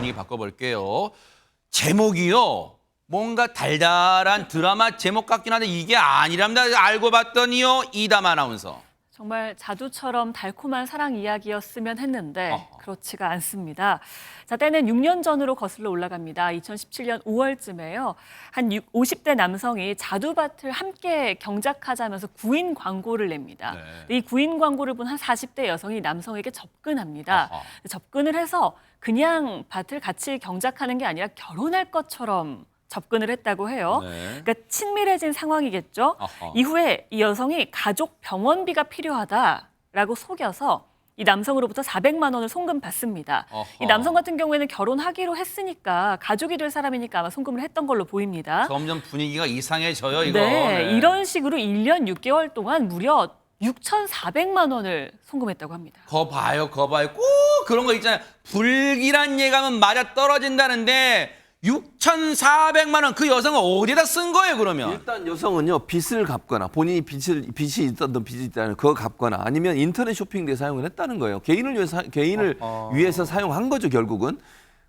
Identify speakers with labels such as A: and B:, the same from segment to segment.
A: 분위기 바꿔볼게요. 제목이요. 뭔가 달달한 드라마 제목 같긴 한데 이게 아니랍니다. 알고 봤더니요. 이담 아나운서.
B: 정말 자두처럼 달콤한 사랑 이야기였으면 했는데 그렇지가 않습니다. 자, 때는 6년 전으로 거슬러 올라갑니다. 2017년 5월쯤에요. 한 50대 남성이 자두밭을 함께 경작하자면서 구인 광고를 냅니다.
A: 네.
B: 이 구인 광고를 본 한 40대 여성이 남성에게 접근합니다. 접근을 해서 그냥 밭을 같이 경작하는 게 아니라 결혼할 것처럼 접근을 했다고 해요.
A: 네.
B: 그러니까 친밀해진 상황이겠죠. 이후에 이 여성이 가족 병원비가 필요하다라고 속여서 이 남성으로부터 400만 원을 송금 받습니다. 이 남성 같은 경우에는 결혼하기로 했으니까 가족이 될 사람이니까 아마 송금을 했던 걸로 보입니다.
A: 점점 분위기가 이상해져요, 이거.
B: 네, 이런 식으로 1년 6개월 동안 무려 6,400만 원을 송금했다고 합니다.
A: 거 봐요. 꼭 그런 거 있잖아요. 불길한 예감은 맞아 떨어진다는데 6,400만 원 그 여성은 어디다 쓴 거예요, 그러면?
C: 일단 여성은요, 빚을 갚거나 본인이 빚이 있었던 빚이 있다는 그거 갚거나 아니면 인터넷 쇼핑에 사용을 했다는 거예요. 개인을 위해서 사용한 거죠, 결국은.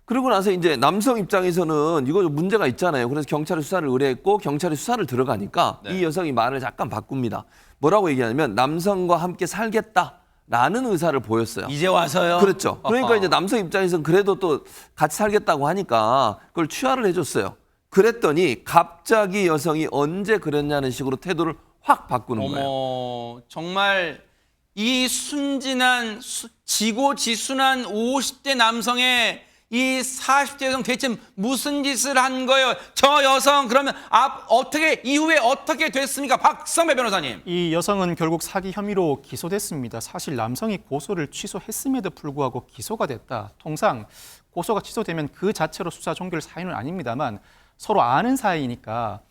C: 그러고 나서 이제 남성 입장에서는 이거 문제가 있잖아요. 그래서 경찰에 수사를 의뢰했고 경찰이 수사를 들어가니까 이 여성이 말을 잠깐 바꿉니다. 뭐라고 얘기하냐면 남성과 함께 살겠다라는 의사를 보였어요.
A: 이제 와서요?
C: 그렇죠. 그러니까 이제 남성 입장에서는 그래도 또 같이 살겠다고 하니까 그걸 취하를 해줬어요. 그랬더니 갑자기 여성이 언제 그랬냐는 식으로 태도를 확 바꾸는 거예요.
A: 어머, 정말 이 순진한 지고지순한 50대 남성의 이 40대 여성 대체 무슨 짓을 한 거예요? 저 여성 그러면 이후에 어떻게 됐습니까? 박성배 변호사님.
D: 이 여성은 결국 사기 혐의로 기소됐습니다. 사실 남성이 고소를 취소했음에도 불구하고 기소가 됐다. 통상 고소가 취소되면 그 자체로 수사 종결 사유는 아닙니다만 서로 아는 사이니까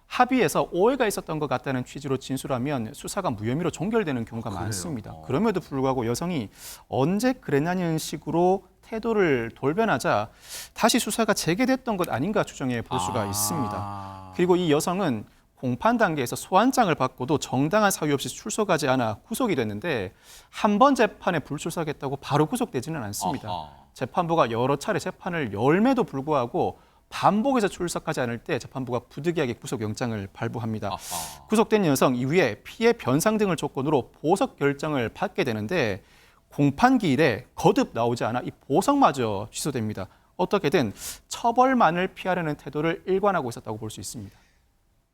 D: 합의해서 오해가 있었던 것 같다는 취지로 진술하면 수사가 무혐의로 종결되는 경우가 많습니다. 그럼에도 불구하고 여성이 언제 그랬냐는 식으로 태도를 돌변하자 다시 수사가 재개됐던 것 아닌가 추정해 볼 수가 있습니다. 그리고 이 여성은 공판 단계에서 소환장을 받고도 정당한 사유 없이 출석하지 않아 구속이 됐는데 한 번 재판에 불출석했다고 바로 구속되지는 않습니다. 재판부가 여러 차례 재판을 열매도 불구하고 반복해서 출석하지 않을 때 재판부가 부득이하게 구속영장을 발부합니다. 구속된 여성 이후에 피해 변상 등을 조건으로 보석 결정을 받게 되는데 공판기일에 거듭 나오지 않아 이 보석마저 취소됩니다. 어떻게든 처벌만을 피하려는 태도를 일관하고 있었다고 볼 수 있습니다.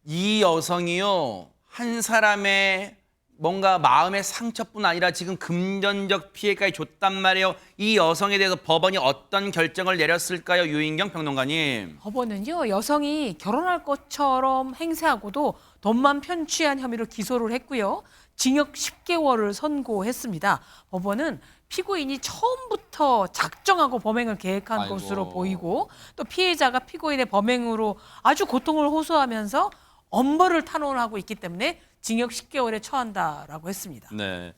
A: 이 여성이요, 한 사람의 뭔가 마음의 상처뿐 아니라 지금 금전적 피해까지 줬단 말이에요. 이 여성에 대해서 법원이 어떤 결정을 내렸을까요, 유인경 평론가님?
E: 법원은요, 여성이 결혼할 것처럼 행세하고도 돈만 편취한 혐의로 기소를 했고요. 징역 10개월을 선고했습니다. 법원은 피고인이 처음부터 작정하고 범행을 계획한 것으로 보이고 또 피해자가 피고인의 범행으로 아주 고통을 호소하면서 엄벌을 탄원하고 있기 때문에 징역 10개월에 처한다라고 했습니다.
A: 네.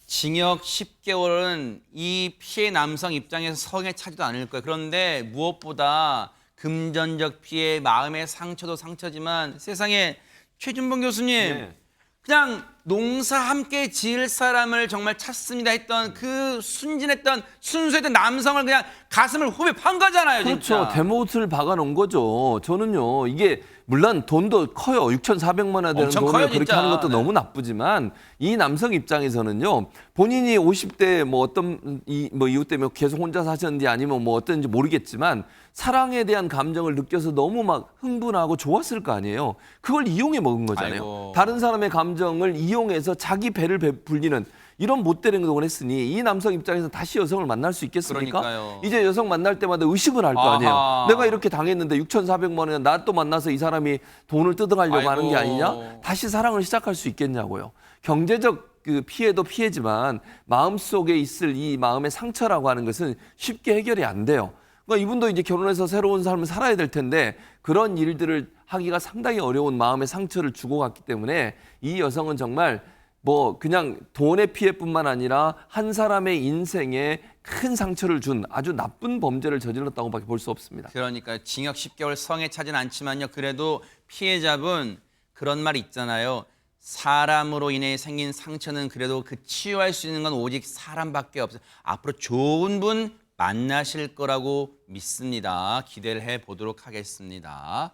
A: 징역 10개월은 이 피해 남성 입장에서 성에 차지도 않을 거예요. 그런데 무엇보다 금전적 피해, 마음의 상처도 상처지만 세상에 최준봉 교수님 그냥 농사 함께 지을 사람을 정말 찾습니다 했던 그 순진했던 순수했던 남성을 그냥 가슴을 후벼 판 거잖아요.
C: 그렇죠.
A: 진짜.
C: 대못을 박아놓은 거죠. 저는요, 이게 물론 돈도 커요. 6,400만 원 되는
A: 엄청
C: 돈을
A: 커요,
C: 그렇게
A: 진짜.
C: 하는 것도 너무 나쁘지만 이 남성 입장에서는요, 본인이 50대 뭐 어떤 이유 때문에 계속 혼자 사셨는지 아니면 뭐 어떤지 모르겠지만 사랑에 대한 감정을 느껴서 너무 막 흥분하고 좋았을 거 아니에요. 그걸 이용해 먹은 거잖아요.
A: 아이고.
C: 다른 사람의 감정을 이용해서 자기 배를 불리는 이런 못된 행동을 했으니 이 남성 입장에서 다시 여성을 만날 수 있겠습니까?
A: 그러니까요.
C: 이제 여성 만날 때마다 의식을 할 거
A: 아하.
C: 아니에요. 내가 이렇게 당했는데 6,400만 원에 나 또 만나서 이 사람이 돈을 뜯어가려고 하는 게
A: 아이고.
C: 아니냐? 다시 사랑을 시작할 수 있겠냐고요. 경제적 그 피해도 피해지만 마음속에 있을 이 마음의 상처라고 하는 것은 쉽게 해결이 안 돼요. 그러니까 이분도 이제 결혼해서 새로운 삶을 살아야 될 텐데 그런 일들을 하기가 상당히 어려운 마음의 상처를 주고 갔기 때문에 이 여성은 정말 뭐 그냥 돈의 피해뿐만 아니라 한 사람의 인생에 큰 상처를 준 아주 나쁜 범죄를 저질렀다고밖에 볼 수 없습니다.
A: 그러니까 징역 10개월 성에 차진 않지만요. 그래도 피해자분 그런 말 있잖아요. 사람으로 인해 생긴 상처는 그래도 그 치유할 수 있는 건 오직 사람밖에 없어요. 앞으로 좋은 분 만나실 거라고 믿습니다. 기대를 해보도록 하겠습니다.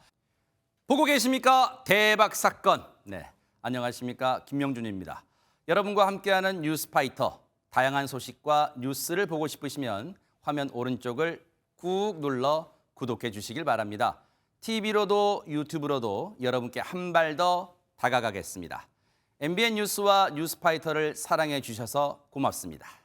A: 보고 계십니까? 대박 사건. 네, 안녕하십니까? 김명준입니다. 여러분과 함께하는 뉴스파이터. 다양한 소식과 뉴스를 보고 싶으시면 화면 오른쪽을 꾹 눌러 구독해 주시길 바랍니다. TV로도 유튜브로도 여러분께 한 발 더 다가가겠습니다. MBN 뉴스와 뉴스파이터를 사랑해 주셔서 고맙습니다.